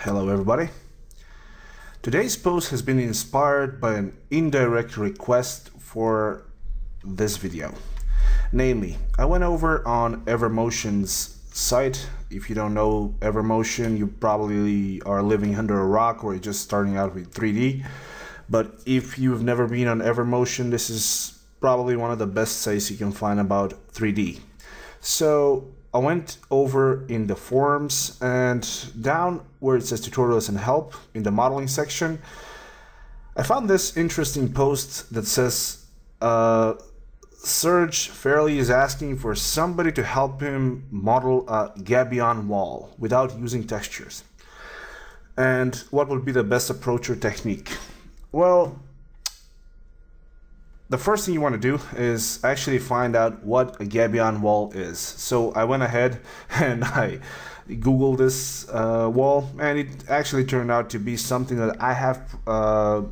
Hello everybody. Today's post has been inspired by an indirect request for this video. Namely, I went over on Evermotion's site. If you don't know Evermotion, you probably are living under a rock or you're just starting out with 3D. But if you've never been on Evermotion, this is probably one of the best sites you can find about 3D. So I went over in the forums and down where it says tutorials and help in the modeling section, I found this interesting post that says Serge Fairley is asking for somebody to help him model a Gabion Wall without using textures. And what would be the best approach or technique? Well, the first thing you want to do is actually find out what a Gabion Wall is. So I went ahead and I Googled this wall, and it actually turned out to be something that I have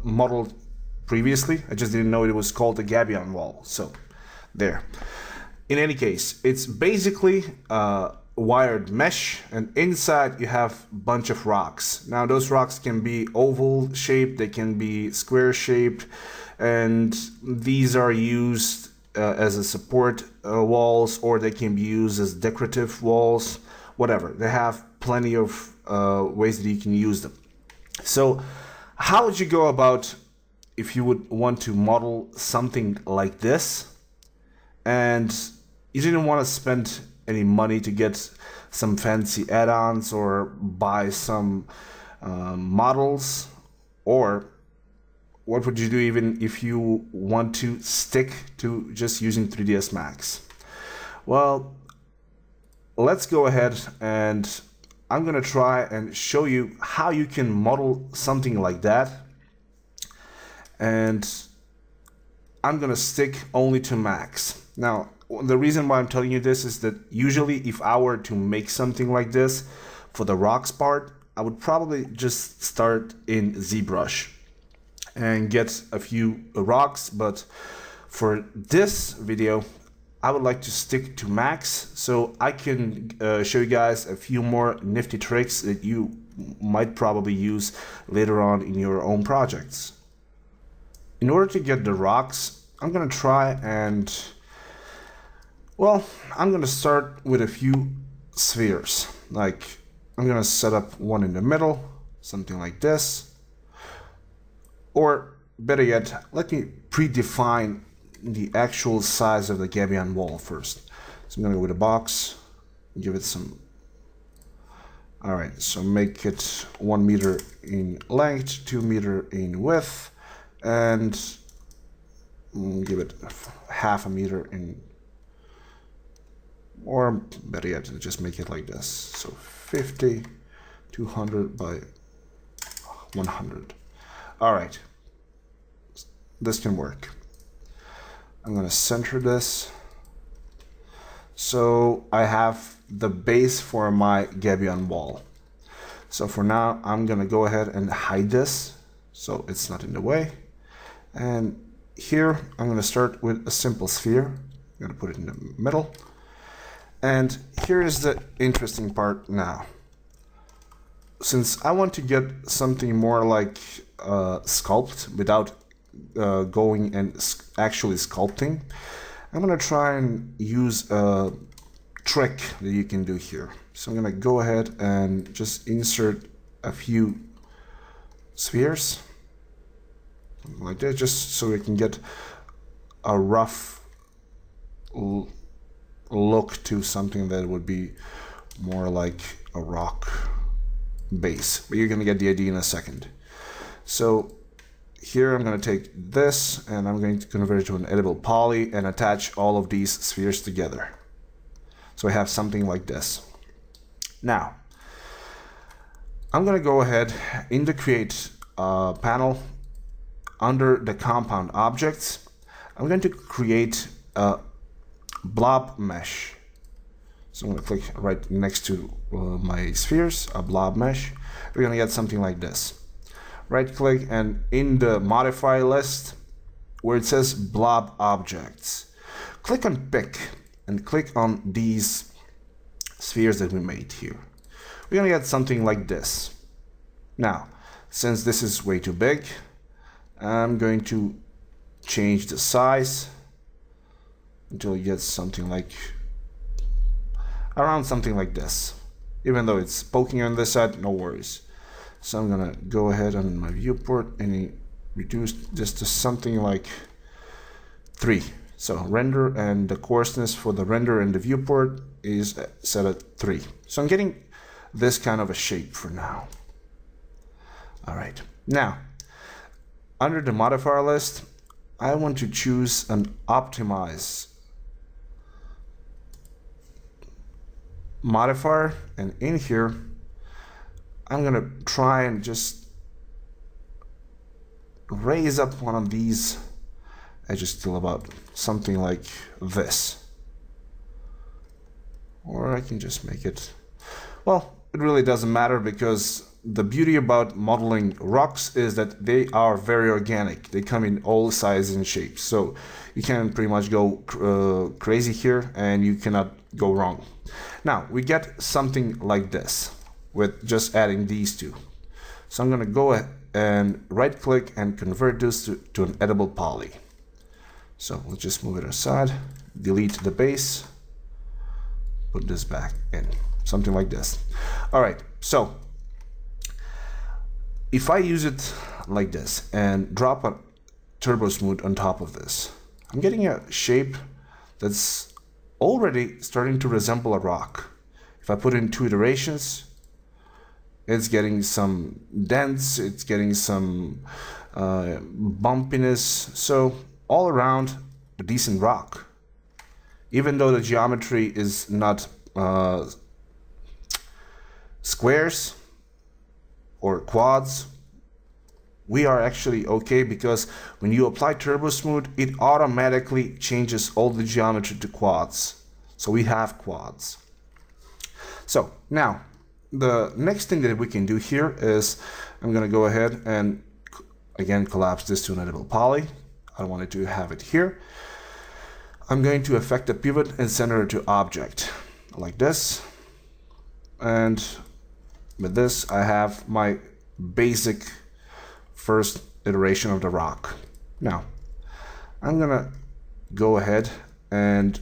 modeled previously. I just didn't know it was called a Gabion Wall. So there. In any case, it's basically wired mesh, and inside you have a bunch of rocks. Now those rocks can be oval shaped, they can be square shaped, and these are used as a support walls, or they can be used as decorative walls, whatever. They have plenty of ways that you can use them. So how would you go about if you would want to model something like this and you didn't want to spend any money to get some fancy add-ons or buy some models? Or what would you do even if you want to stick to just using 3ds Max? Well, let's go ahead and I'm gonna try and show you how you can model something like that. And I'm gonna stick only to Max. Now, the reason why I'm telling you this is that usually if I were to make something like this for the rocks part, I would probably just start in ZBrush and get a few rocks, but for this video I would like to stick to Max so I can show you guys a few more nifty tricks that you might probably use later on in your own projects. In order to get the rocks, I'm gonna try and, well, I'm gonna start with a few spheres. Like, I'm gonna set up one in the middle, something like this. Or better yet, let me predefine the actual size of the Gabion Wall first. So I'm gonna go with a box, give it some, alright, so make it 1 meter in length, 2 meter in width, and give it half a meter in, or better yet, just make it like this. So 50, 200 by 100. All right, this can work. I'm gonna center this. So I have the base for my Gabion Wall. So for now, I'm gonna go ahead and hide this so it's not in the way. And here, I'm gonna start with a simple sphere. I'm gonna put it in the middle. And here is the interesting part now. Since I want to get something more like sculpt without going and actually sculpting, I'm gonna try and use a trick that you can do here. So I'm gonna go ahead and just insert a few spheres like that, just so we can get a rough look to something that would be more like a rock base, but you're gonna get the idea in a second. So here I'm gonna take this and I'm going to convert it to an editable poly and attach all of these spheres together. So I have something like this. Now, I'm gonna go ahead in the create panel under the compound objects. I'm going to create a blob mesh. So I'm going to click right next to my spheres, a blob mesh. We're going to get something like this. Right click, and in the modify list where it says blob objects, click on pick and click on these spheres that we made here. We're going to get something like this. Now, since this is way too big, I'm going to change the size until it gets something like around something like this. Even though it's poking on this side, no worries. So I'm gonna go ahead on my viewport and reduce this to something like 3. So render, and the coarseness for the render and the viewport is set at 3. So I'm getting this kind of a shape for now. All right, now under the modifier list, I want to choose an optimize modifier, and in here I'm gonna try and just raise up one of these edges till about something like this, or I can just make it, well, it really doesn't matter, because the beauty about modeling rocks is that they are very organic. They come in all sizes and shapes, so you can pretty much go crazy here and you cannot go wrong. Now we get something like this with just adding these two. So I'm going to go ahead and right click and convert this to an edible poly. So we'll just move it aside, delete the base, put this back in, something like this. All right, so if I use it like this and drop a turbo smooth on top of this, I'm getting a shape that's already starting to resemble a rock. If I put in 2 iterations, it's getting some dents, it's getting some bumpiness, so all around a decent rock. Even though the geometry is not squares or quads, we are actually okay, because when you apply turbo smooth, it automatically changes all the geometry to quads. So we have quads. So now the next thing that we can do here is I'm going to go ahead and again collapse this to an edible poly. I wanted to have it here. I'm going to affect the pivot and center it to object like this, and with this I have my basic first iteration of the rock. Now I'm gonna go ahead and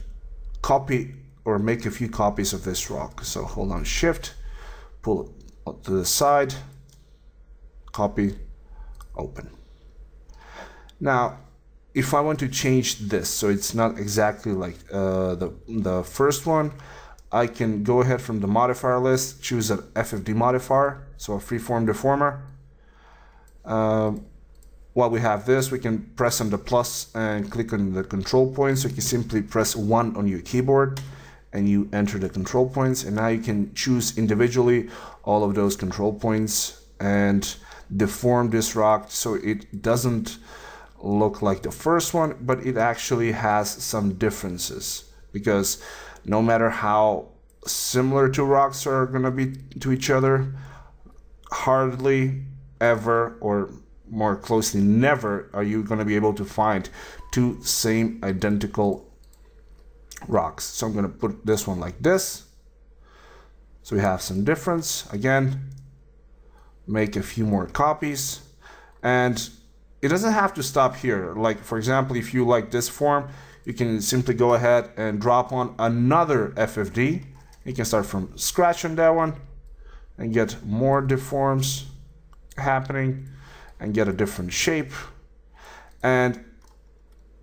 copy or make a few copies of this rock. So hold on shift, pull it to the side, copy, open. Now if I want to change this so it's not exactly like the first one, I can go ahead from the modifier list, choose an FFD modifier, so a freeform deformer. While we have this, we can press on the plus and click on the control points. So you can simply press 1 on your keyboard and you enter the control points, and now you can choose individually all of those control points and deform this rock so it doesn't look like the first one, but it actually has some differences, because no matter how similar two rocks are going to be to each other, hardly ever, or more closely never, are you going to be able to find 2 same identical rocks. So I'm going to put this one like this, so we have some difference. Again, make a few more copies, and it doesn't have to stop here. Like for example, if you like this form, you can simply go ahead and drop on another FFD. You can start from scratch on that one and get more deforms happening and get a different shape. And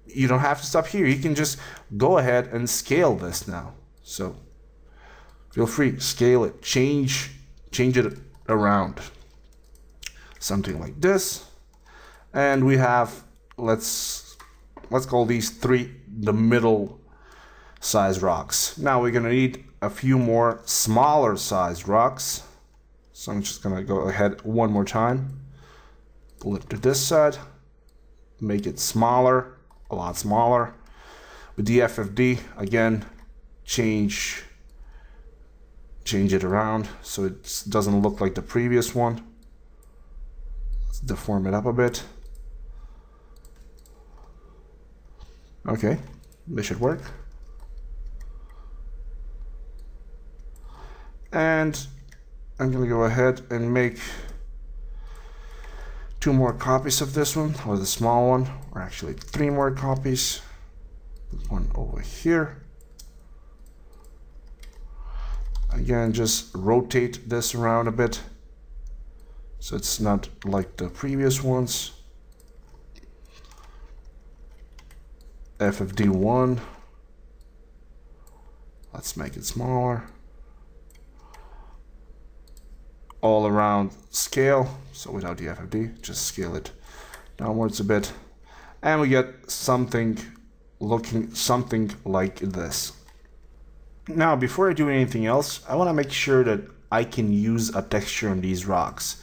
you don't have to stop here. You can just go ahead and scale this now. So feel free, scale it, change it around. Something like this. And we have, let's call these 3 the middle size rocks. Now we're gonna need a few more smaller size rocks. So I'm just gonna go ahead one more time, pull it to this side, make it smaller, a lot smaller. With the FFD, again, change it around so it doesn't look like the previous one. Let's deform it up a bit. Okay, this should work. And I'm gonna go ahead and make 2 more copies of this one, or the small one, or actually 3 more copies. Put one over here. Again, just rotate this around a bit so it's not like the previous ones. FFD1. Let's make it smaller. All around scale, so without the FFD, just scale it downwards a bit. And we get something looking something like this. Now, before I do anything else, I want to make sure that I can use a texture on these rocks.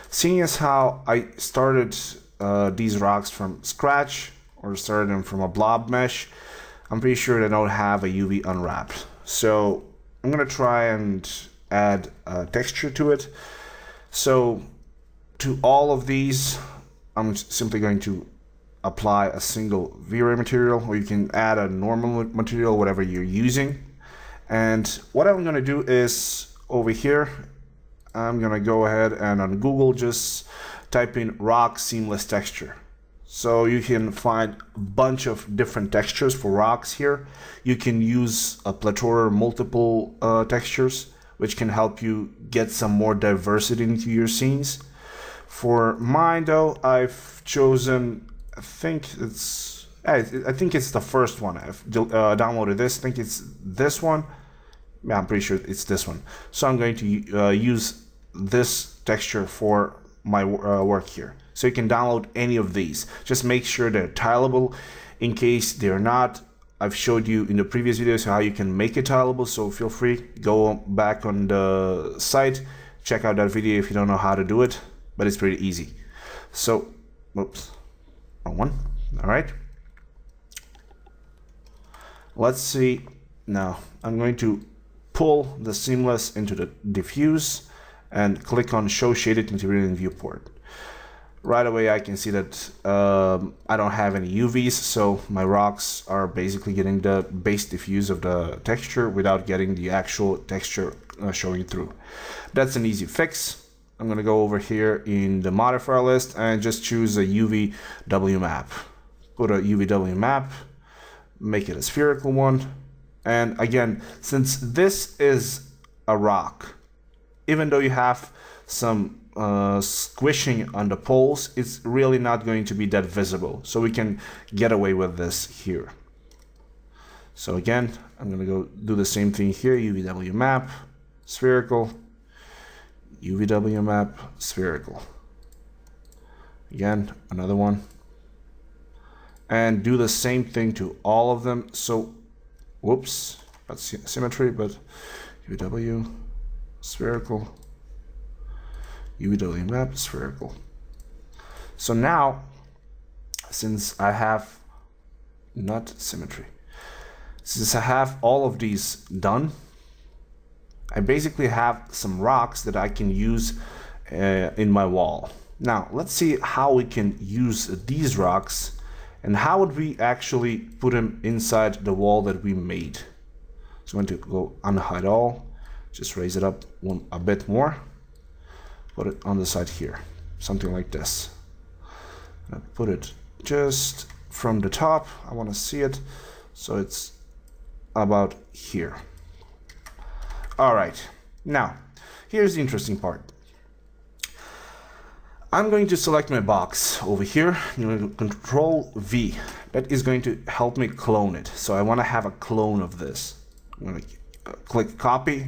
Seeing as how I started these rocks from scratch, or started them from a blob mesh, I'm pretty sure they don't have a UV unwrapped. So I'm going to try and add a texture to it. So to all of these, I'm simply going to apply a single V-Ray material, or you can add a normal material, whatever you're using. And what I'm going to do is over here, I'm going to go ahead and on Google just type in rock seamless texture. So you can find a bunch of different textures for rocks here. You can use a plethora of multiple textures, which can help you get some more diversity into your scenes. For mine though, I've chosen, I think it's the first one. I've downloaded this. I think it's this one. Yeah, I'm pretty sure it's this one. So I'm going to use this texture for my work here. So you can download any of these. Just make sure they're tileable. In case they're not, I've showed you in the previous videos how you can make it tileable. So feel free, go back on the site, check out that video if you don't know how to do it. But it's pretty easy. So, oops, wrong one. All right. Let's see. Now I'm going to pull the seamless into the diffuse and click on show shaded material in viewport. Right away I can see that I don't have any UVs, so my rocks are basically getting the base diffuse of the texture without getting the actual texture showing through. That's an easy fix. I'm going to go over here in the modifier list and just choose a UVW map. Put a UVW map, make it a spherical one. And again, since this is a rock, even though you have some squishing on the poles, it's really not going to be that visible. So we can get away with this here. So again, I'm going to go do the same thing here, UVW map, spherical, UVW map, spherical. Again, another one. And do the same thing to all of them. So whoops, that's symmetry, but UV, spherical, UV map, spherical. So now, since I have not symmetry, since I have all of these done, I basically have some rocks that I can use in my wall. Now, let's see how we can use these rocks and how would we actually put them inside the wall that we made. So I'm going to go unhide all, just raise it up a bit more, put it on the side here, something like this. And put it just from the top, I want to see it, so it's about here. All right, now here's the interesting part. I'm going to select my box over here. I'm going to Control V. That is going to help me clone it. So I want to have a clone of this. I'm going to click copy.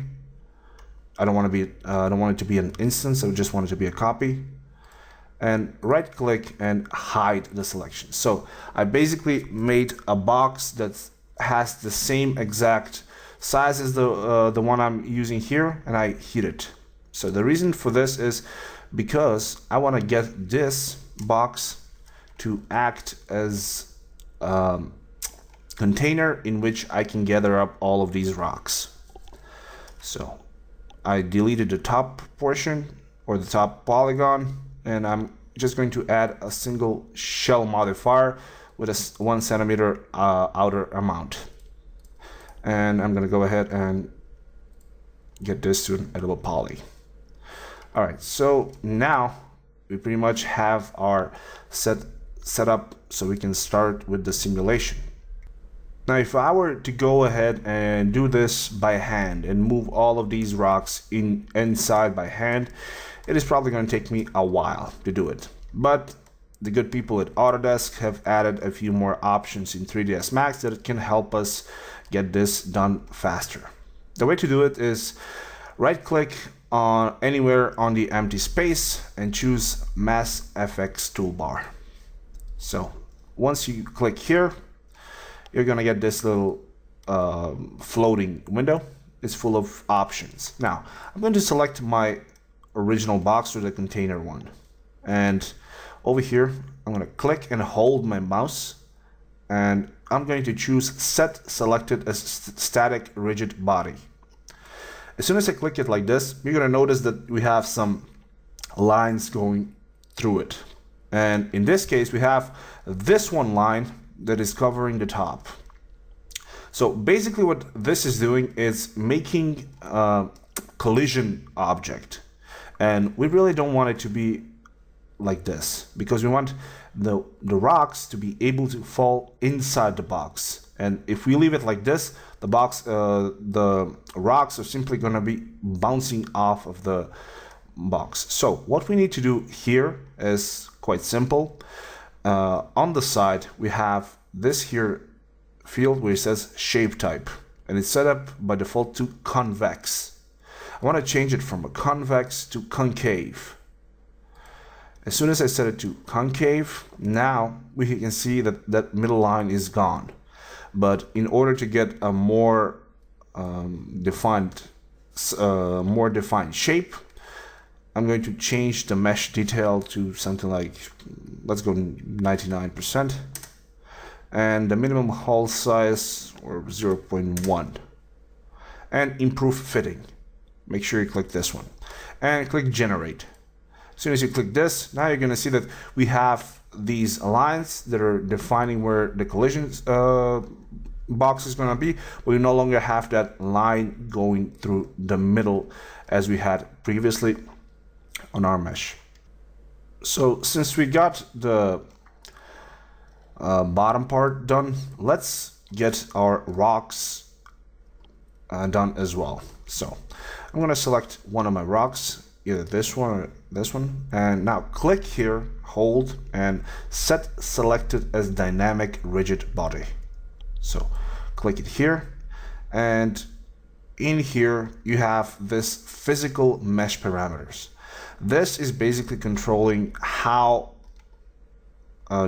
I don't want it to be an instance. I just want it to be a copy. And right click and hide the selection. So I basically made a box that has the same exact size as the one I'm using here, and I hid it. So the reason for this is because I want to get this box to act as a container in which I can gather up all of these rocks. So I deleted the top portion or the top polygon, and I'm just going to add a single shell modifier with a 1 centimeter outer amount. And I'm going to go ahead and get this to an editable poly. All right, so now we pretty much have our set up so we can start with the simulation. Now, if I were to go ahead and do this by hand and move all of these rocks inside by hand, it is probably going to take me a while to do it. But the good people at Autodesk have added a few more options in 3ds Max that can help us get this done faster. The way to do it is right-click on anywhere on the empty space and choose MassFX toolbar. So once you click here, you're gonna get this little floating window. It's full of options. Now, I'm going to select my original box or the container one. And over here, I'm gonna click and hold my mouse. And I'm going to choose Set Selected as Static Rigid Body. As soon as I click it like this, you're gonna notice that we have some lines going through it. And in this case, we have this one line that is covering the top. So basically what this is doing is making a collision object. And we really don't want it to be like this because we want the rocks to be able to fall inside the box. And if we leave it like this, the rocks are simply going to be bouncing off of the box. So what we need to do here is quite simple. On the side, we have this here field where it says shape type, and it's set up by default to convex. I want to change it from a convex to concave. As soon as I set it to concave, now we can see that that middle line is gone. But in order to get a more defined shape, I'm going to change the mesh detail to something like, let's go 99%, and the minimum hull size or 0.1, and improve fitting. Make sure you click this one and click generate. As soon as you click this, now you're going to see that we have these lines that are defining where the collision box is going to be. We no longer have that line going through the middle as we had previously on our mesh. So since we got the bottom part done, let's get our rocks done as well. So I'm going to select one of my rocks, either this one or this one, and now click here, hold, and set selected as dynamic rigid body. So click it here, and in here you have this physical mesh parameters. This is basically controlling how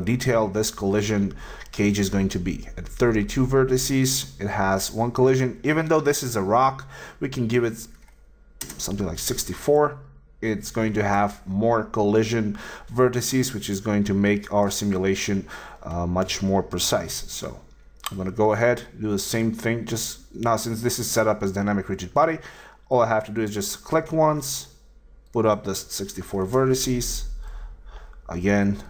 detailed this collision cage is going to be. At 32 vertices, it has one collision. Even though this is a rock, we can give it something like 64. It's going to have more collision vertices, which is going to make our simulation much more precise. So I'm going to go ahead, do the same thing. Just now, since this is set up as dynamic rigid body, all I have to do is just click once, put up the 64 vertices, again,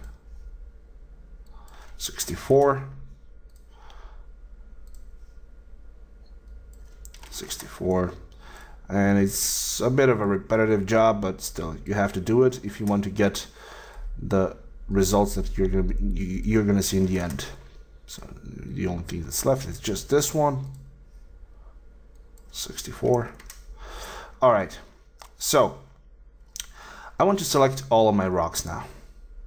64, 64, and it's a bit of a repetitive job, but still you have to do it if you want to get the results that you're gonna see in the end. So the only thing that's left is just this one, 64. All right, so I want to select all of my rocks now.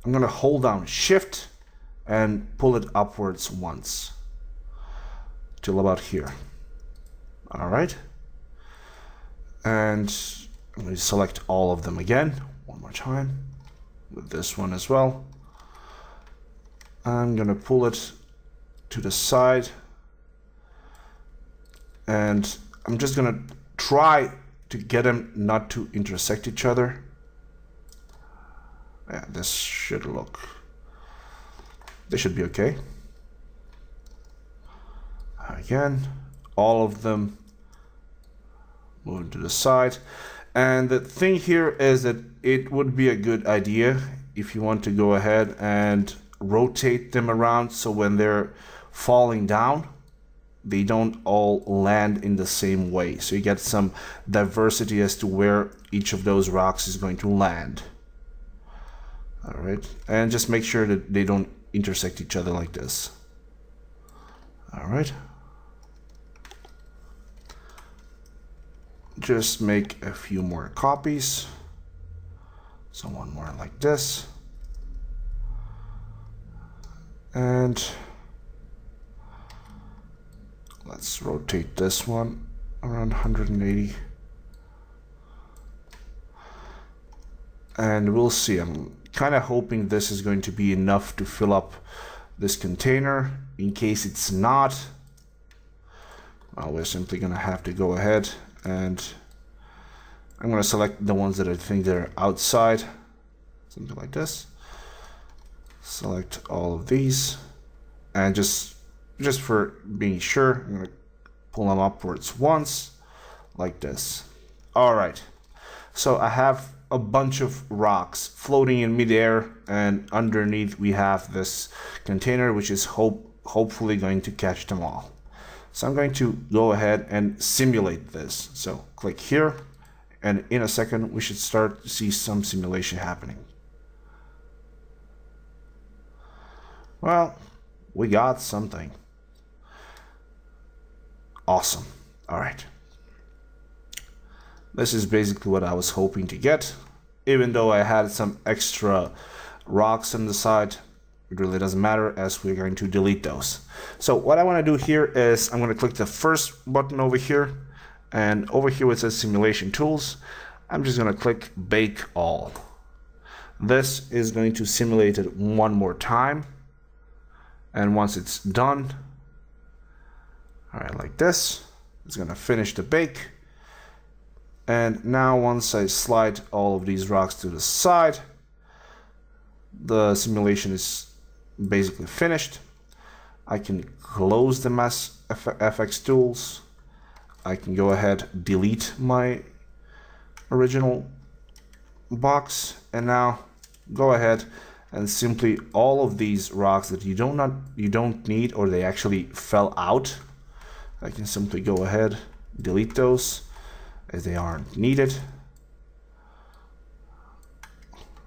I'm gonna hold down Shift and pull it upwards once till about here. All right, and I'm going to select all of them again one more time with this one as well. I'm going to pull it to the side, and I'm just going to try to get them not to intersect each other. Yeah, this should be okay. Again, all of them moving to the side. And the thing here is that it would be a good idea if you want to go ahead and rotate them around so when they're falling down, they don't all land in the same way. So you get some diversity as to where each of those rocks is going to land. All right, and just make sure that they don't intersect each other like this. All right. Just make a few more copies. So one more like this. And let's rotate this one around 180. And we'll see. I'm kind of hoping this is going to be enough to fill up this container. In case it's not, well, we're simply going to have to go ahead and I'm going to select the ones that I think they're outside. Something like this. Select all of these, and just for being sure, I'm going to pull them upwards once, like this. All right, so I have a bunch of rocks floating in midair, and underneath we have this container, which is hopefully going to catch them all. So I'm going to go ahead and simulate this. So click here, and in a second we should start to see some simulation happening. Well, we got something. Awesome. All right. This is basically what I was hoping to get. Even though I had some extra rocks on the side, it really doesn't matter as we're going to delete those. So what I want to do here is I'm going to click the first button over here, and over here where it says Simulation Tools, I'm just going to click Bake All. This is going to simulate it one more time. And once it's done, all right, like this, it's going to finish the bake. And now once I slide all of these rocks to the side, the simulation is basically finished. I can close the MassFX tools. I can go ahead, delete my original box, and now go ahead and simply all of these rocks that you don't need, or they actually fell out, I can simply go ahead, delete those as they aren't needed.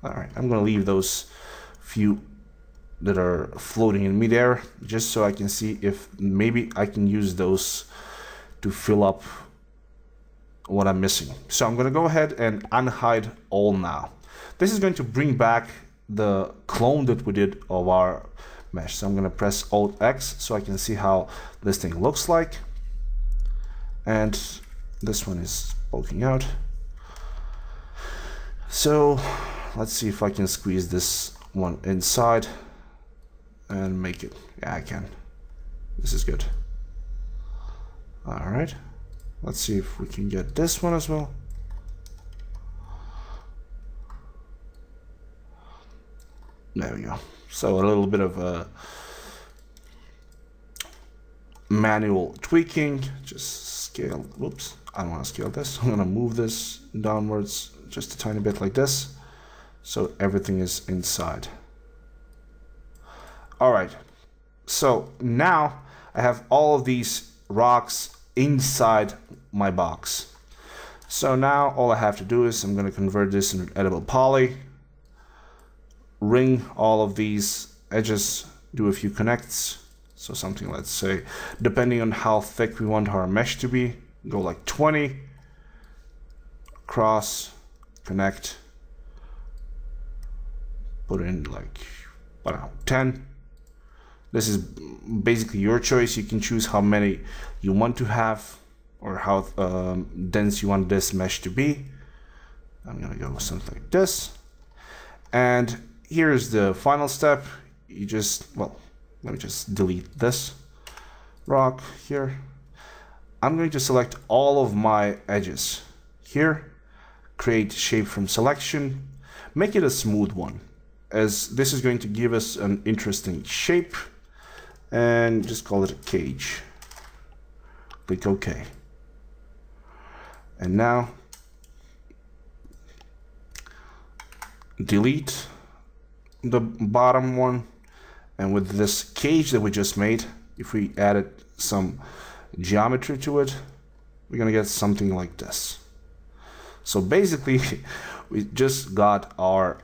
All right, I'm gonna leave those few that are floating in midair just so I can see if maybe I can use those to fill up what I'm missing. So I'm gonna go ahead and unhide all now. This is going to bring back the clone that we did of our mesh. So I'm going to press Alt X so I can see how this thing looks like. And this one is poking out. So let's see if I can squeeze this one inside and make it. Yeah, I can. This is good. All right. Let's see if we can get this one as well. There we go. So a little bit of a manual tweaking. Just scale. Whoops. I don't want to scale this. I'm going to move this downwards just a tiny bit like this. So everything is inside. All right. So now I have all of these rocks inside my box. So now all I have to do is I'm going to convert this into edible poly. Ring all of these edges, do a few connects. So something, let's say, depending on how thick we want our mesh to be, go like 20, cross, connect, put in like, I don't know, 10. This is basically your choice. You can choose how many you want to have or how dense you want this mesh to be. I'm gonna go with something like this. And here's the final step. You just, well, let me just delete this rock here. I'm going to select all of my edges here, create shape from selection, make it a smooth one, as this is going to give us an interesting shape, and just call it a cage. Click OK. And now delete the bottom one, and with this cage that we just made, if we added some geometry to it, we're gonna get something like this. So basically we just got our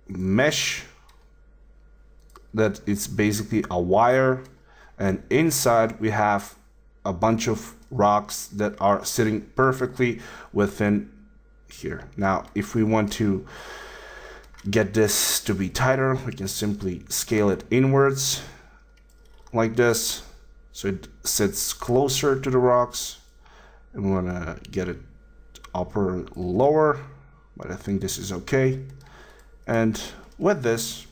mesh that it's basically a wire, and inside we have a bunch of rocks that are sitting perfectly within here. Now, if we want to get this to be tighter, we can simply scale it inwards like this, so it sits closer to the rocks. And we want to get it upper lower, but I think this is okay. And with this,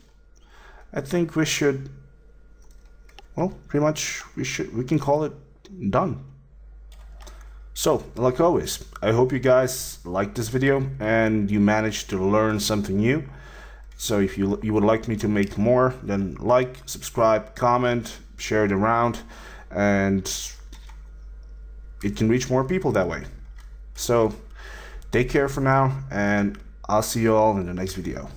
I think we should, well, pretty much we can call it done. So, like always, I hope you guys liked this video and you managed to learn something new. So if you would like me to make more, then like, subscribe, comment, share it around, and it can reach more people that way. So take care for now, and I'll see you all in the next video.